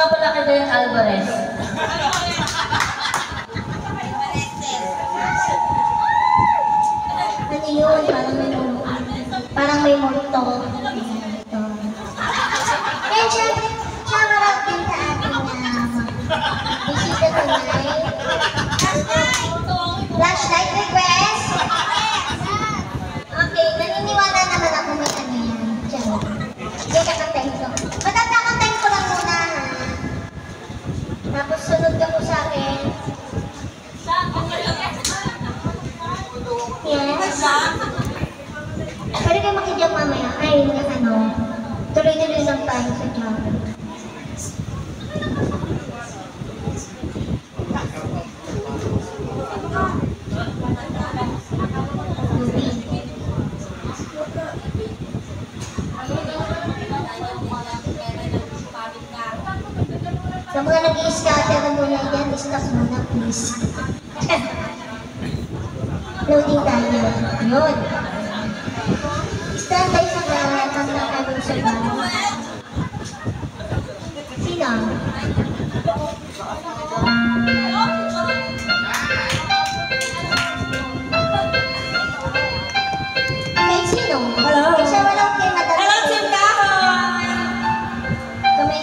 nga pala kay Dayan Alvarez. Ano yun? Parang may multo. Kaya syempre, shout-out din sa ating bisita tonight. Flashlight request? Okay, naniniwala naman ako may ano yan. Diyan. Hindi kakatain ko. Matatakatain ko lang muna ha. Tapos sunod ka po sa akin. Yes. Pwede kayo makijump mamaya. Ay, ano. Tuloy-tuloy lang tayo sa jump. Sa mga nag-i-scatter muna dyan, stop muna please. Loading tayo. Yun. Stand tayo sa lahat ng aming sabaw. Sino? Kay sino? Hello. Kasi walang kay Madam. Hello, Team Kahoy! Kami.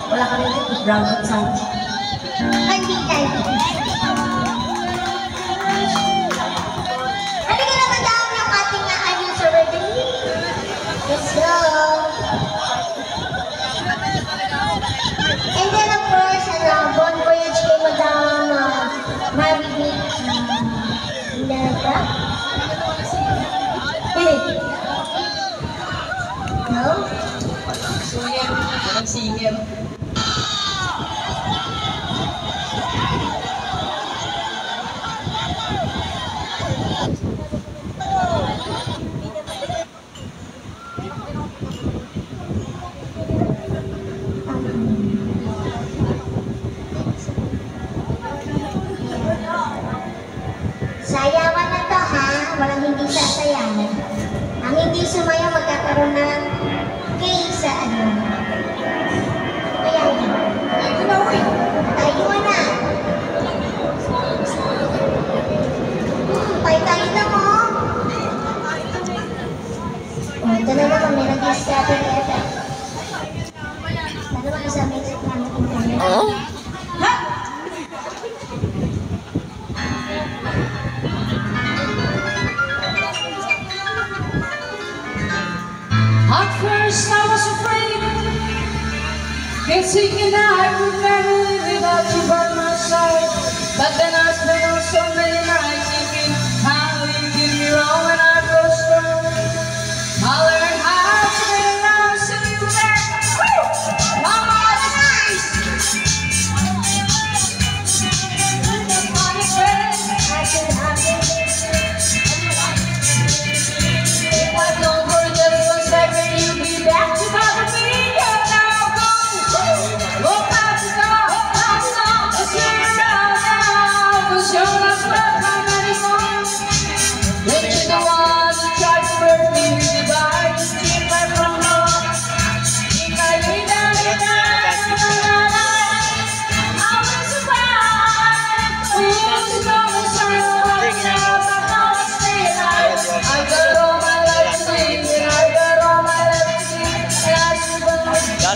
Wala ka rin ito, brown at sound. Hindi tayo. Halika na madam yung ating ayun sa wedding. Let's go! And then of course, bon voyage kay Madam Maribik Ilaga. No? Singem. Can't see you now, I could never live without you by my side. But then I spent on so many nights thinking how you did me wrong when I grow strong. I learned how to live now, so you back. Mama, it's nice. If I don't for just 1 second, you'll be back to bother me.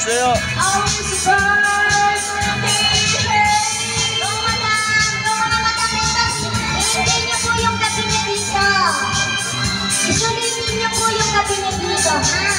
Sa'yo. Hindi niyo po yung kabinet dito. Isulitin niyo po yung kabinet dito, ha?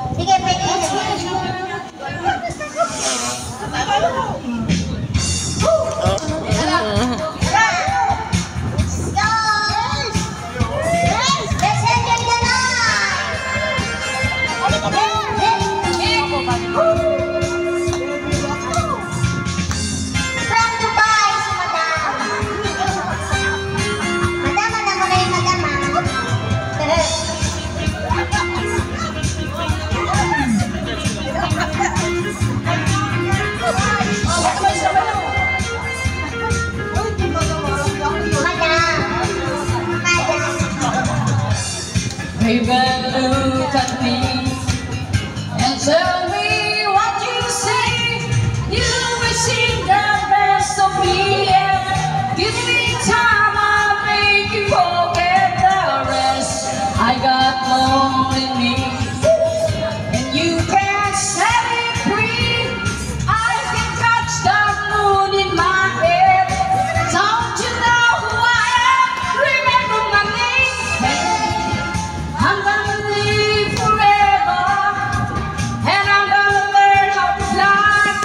Sige, pwede. Hey, better look at me and tell me what you say. You will see the best of me, yeah. Give me time, I'll make you forget the rest. I got more in me, and you can set it free. I can touch the moon in my head. Don't you know who I am? Remember my name. I'm gonna live forever, and I'm gonna learn how to fly.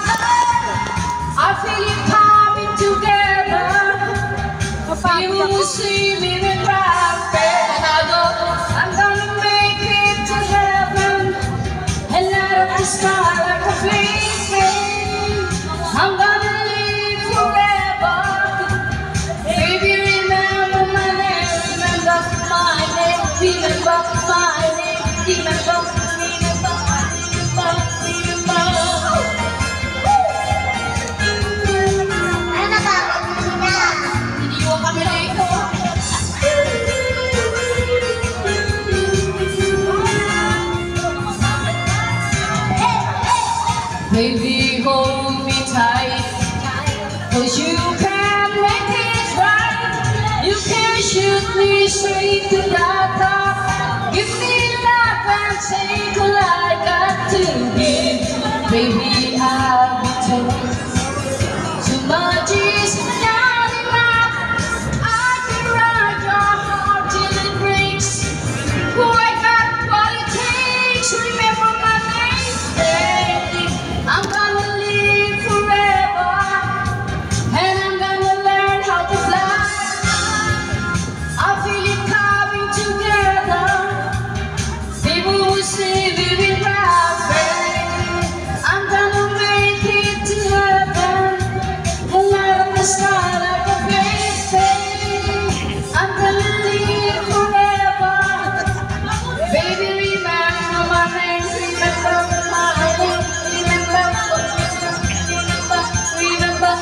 I feel it coming together. You will see me when I'm dead, and I'm gonna make it to heaven and light up the sky like a flame. I'm gonna live forever. straight to the top. Give me love and take all I got to give. Baby, I'll be told too much is not enough. I can ride your heart till it breaks. I got what it takes. Remember my name, baby. I'm gonna live forever, and I'm gonna learn how to fly. I feel it coming together. People will say we will rock, baby. I'm gonna make it to heaven and light up the sky like a blaze, baby. I'm gonna live forever. Baby, remember my name, remember my name, remember, remember.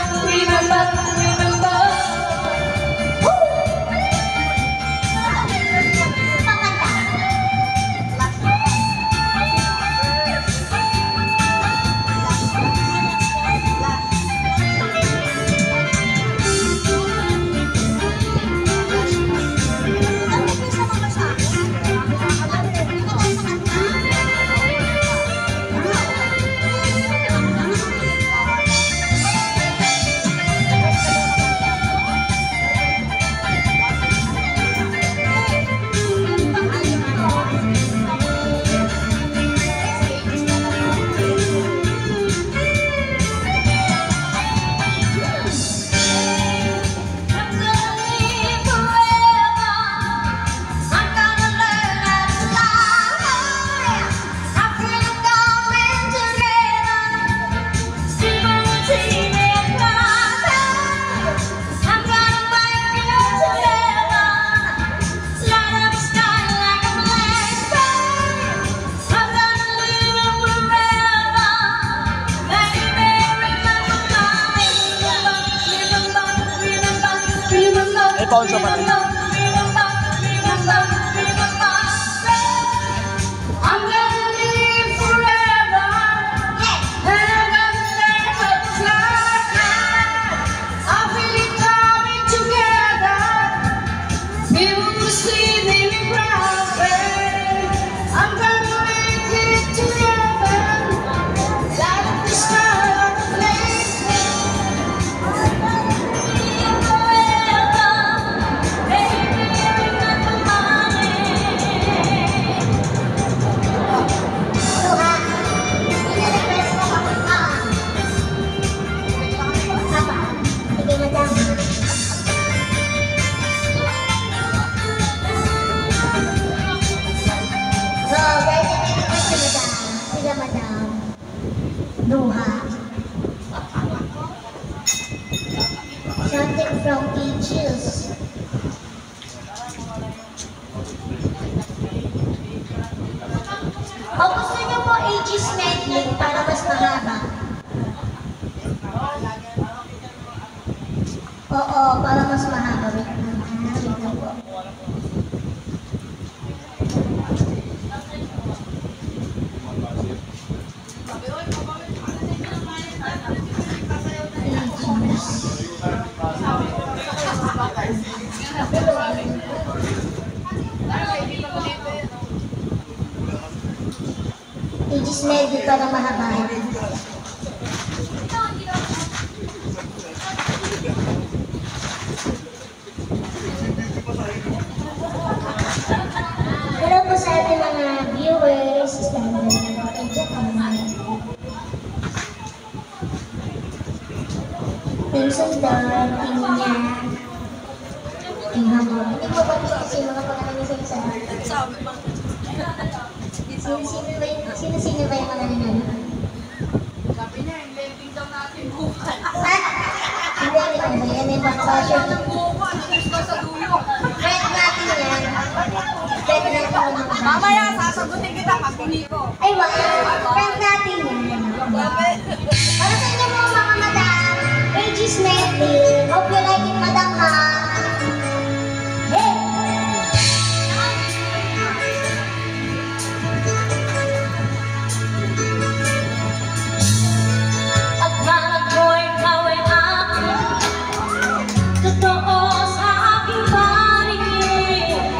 Sponsor pa rin. I'm gonna live forever, and I'm gonna learn how to fly. I feel it coming together. People will see me proud, babe. I'm gonna make it to heaven, light up the sky like a blaze. Something from Peaches. O gusto niyo po Aegis medley para mas mahaba? Oo, para mas mahaba. Wait lang po. Aegis medley para mahaba. Hello po sa ating mga viewers. Standard na po. Thanks ang dating niya. Tingnan mo. Hindi mo ba kasi mga pangalan sa isa? Sino ba yung mga nanonood? Sabi niya, yung landing daw natin bukas. Hindi, yan yung backpassion. Sa dulo. Friend natin yan. Friend natin yung mga Mamaya, sasagutin kita, magpuli ko. Ay, wow! Friend natin yan. Para sa inyo mga madam, Aegis medley. Hope you like it, madam, ha? Hey! Paghanap ko'y gawin ako, totoo sa aking paningin.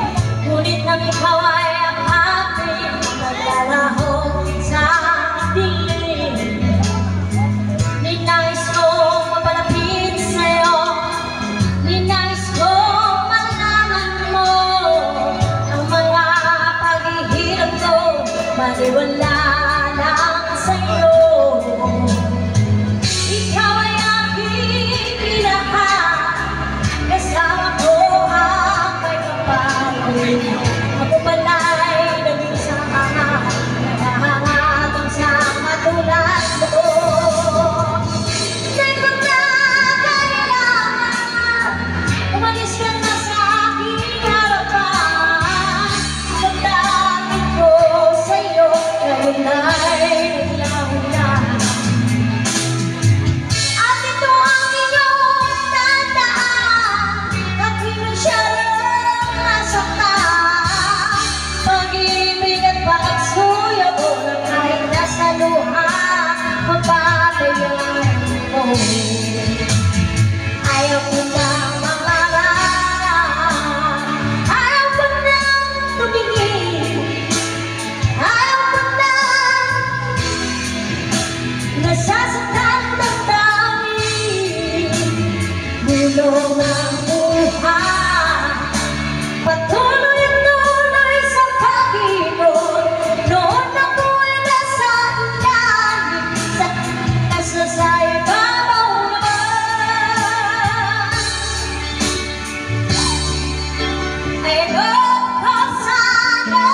sulong ng buhay. Patuloy at tuloy sa pag-ibig. Noon ako'y nasa ilalim, sa ibabaw naman. Ay ko sana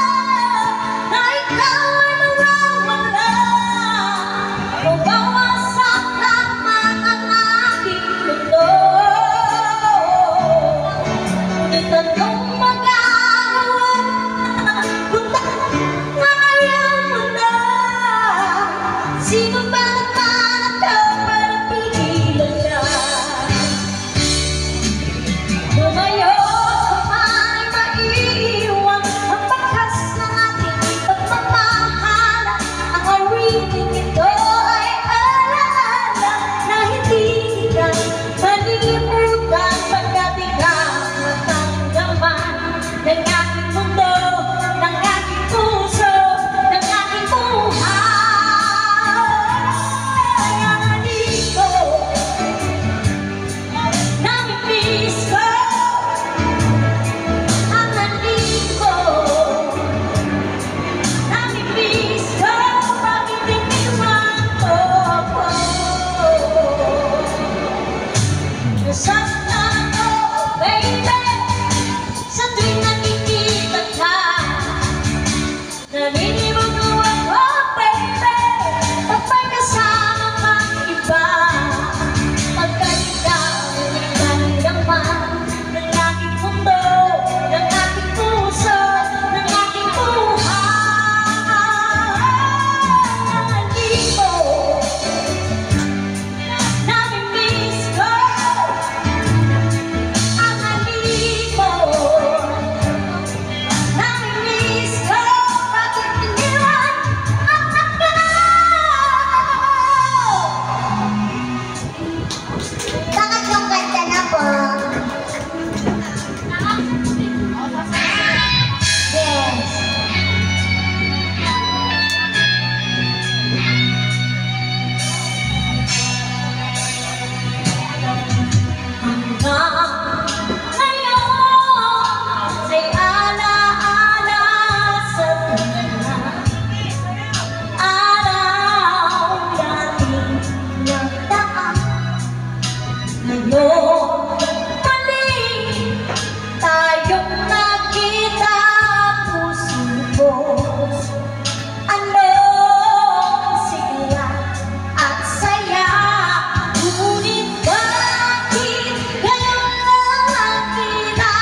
na ikaw ay mawawala. Mawawasak lamang ang aking mundo. Ngunit anong magagawa kung ayaw mo na? Sino ba naman ako para pigilan ka? Lumayo ka man ay maiiwan ang bakas ng ating pagmamahala. Ang awiting ito ay alaala na hindi ka malilimutan pagkat ikaw matanggaman ng aking mundo, ng aking puso, ng aking buhay. Ang adik ko, namimiss ko. Ang adik ko, namimiss ko. Bakit iniwan mo ako? Nasasaktan ako, baby, sa tuwing nakikita ka. Naniniwag ako, baby, pag may kasama kang iba. Pagkat ikaw ay nanggaman ng aking mundo, ng aking puso, ng aking buhay. Ang adik ko, namimiss ko. Ang adik ko, namimiss ko. Bakit iniwan ang ako? Pangatlong kanta na po. Yes. Hanggang ngayon ay alaala sa tuwing araw natin nagdaan. Ngayon muli tayong nakita, puso ko anong sigla at saya. Ngunit bakit ngayon lang nakita?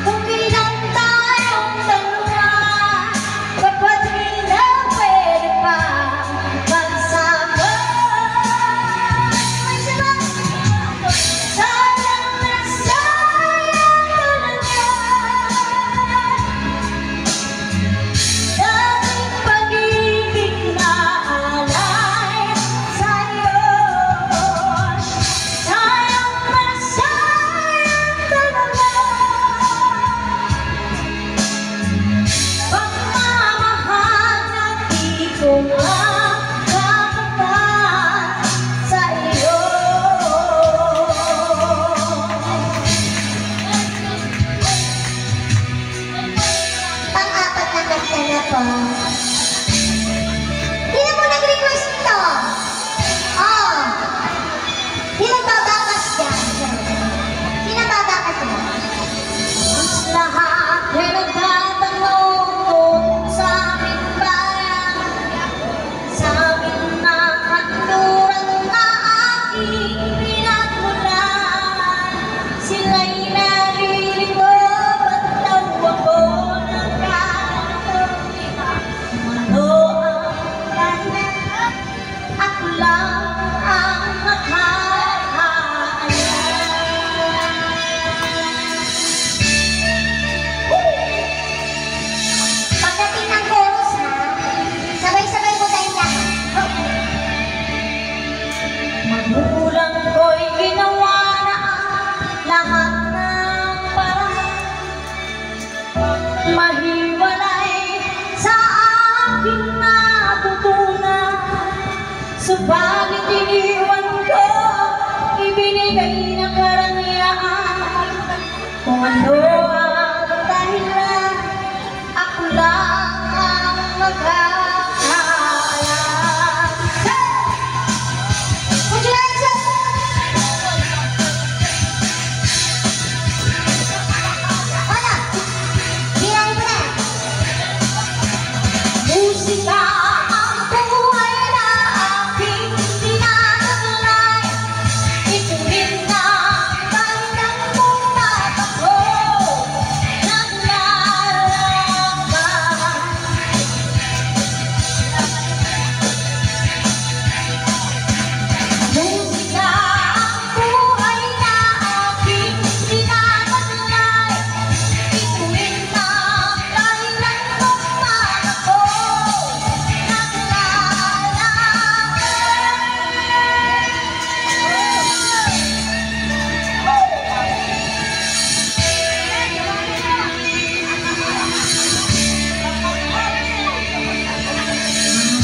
Kung kailan tayong dalawa, ba't di na pwede pa magsama? May sabat, sayang na sayang talaga. Dating pag-ibig na alay sa'yo. Sayang na sayang talaga. Pagmamahal na di ko makakapan sa'yo. Pang-apat na kanta na po. Sino po nag-request nito? Oh. Sino babakas dyan? Sino babakas dyan? Mas lahat ay nagtatanong kung sa aming bayan, sa aming nakanluran na aking pinagmulan. Sila'y nalilito, ba't daw ako nagkakanto? Ano ang kanya? Ako lang ang nakakaalam. Pagdating ng chorus ha, sabay-sabay po tayong lahat. Magulang ko'y ginawa na ang lahat ng paraan. Mahiwalay sa aking natutunan. Subalit iniwan ko, ibinigay ng karanasan. Kung ano ang dahilan, ako lang ang magkakayan. Put your hands up! Wala! Bilang mo na! Musika ang buhay na aking tinataglay. Ito rin ang dahilan kung ba't ako naglalaban. Musika ang buhay na aking tinataglay. Ito rin ang dahilan kung ba't ako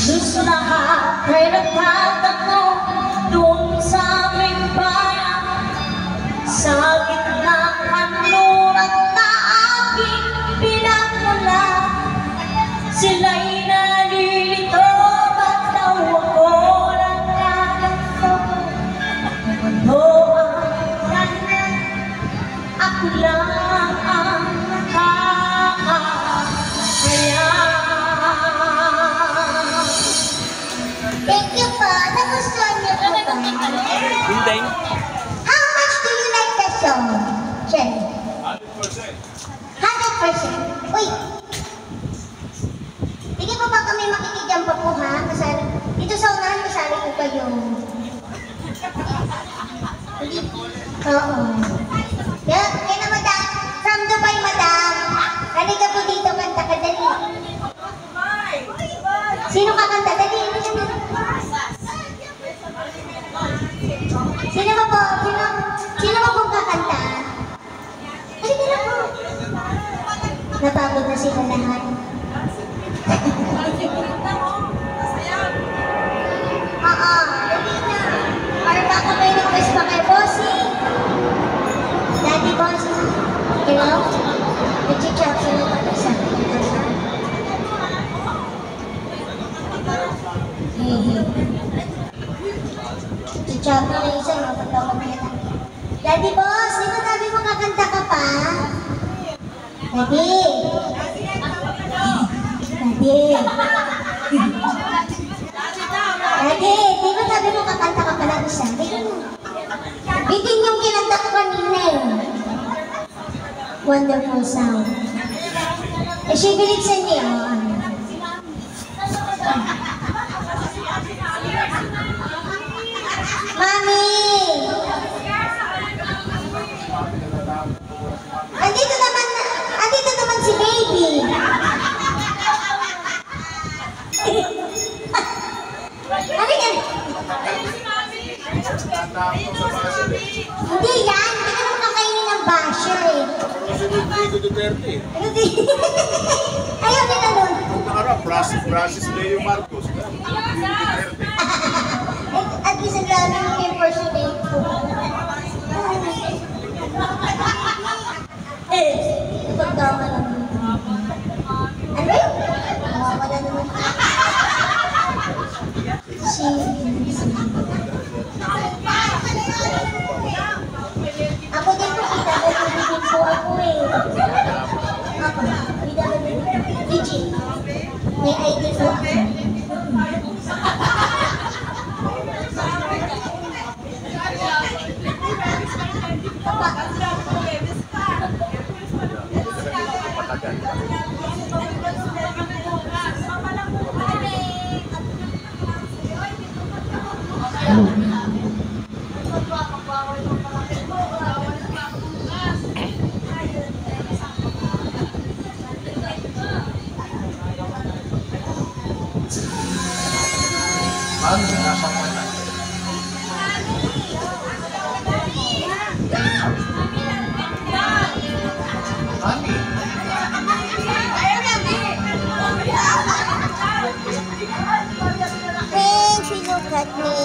Diyos lahat ay nagtatakbo doon sa aming bayan, sa gitna ng kanluran na aking pinagmulan. Sila'y nalilito, ba't daw ako nagkaganto? Kung ano ang dahilan, ako lang ang nakakaya. Thank you po. Nagustuhan niyo po ba? Hindi. How much do you like the song? Jen? 100%. Uy! Hindi po ba kami makikigyan pa po ha? Kasali. Dito sa unahan, kasali po kayo. Oo. Kaya na madam. From Dubai, madam. Halika po dito, kanta ka dali. Sino kakanta? Dali. Sino ba po? Sino ba pong kakanta? Halika na po. Napagod na sila lahat. Oo, dali na. Para baka may request pa kay Bossy. Daddy Bossy. Hello? Nag-chat sa mga isa. Nag-chat na isa, mapagtawag na yan. Daddy Boss, di ba sabi mo kakanta ka pa? Daddy! Daddy! Daddy, di ba sabi mo kakanta ka pala isa? Bitin yung kinanta ko kanina eh. Wonderful sound. Eh, siya biliksan niya. Mami! Andito naman si baby. Ano yan? Hindi yan. Hindi ka naman kakainin ng basher eh. Kasi Rodrigo Duterte. Ayaw nila nun. Nakarap, Francis Leo Marcos. Duterte. At least ang dami mo impersonate ko. Pagtama lang. Ano ba yun? Wala naman. Ako din po, PWD po ako eh. Ako, PWD. Legit. May ID po ako. When she looked at me,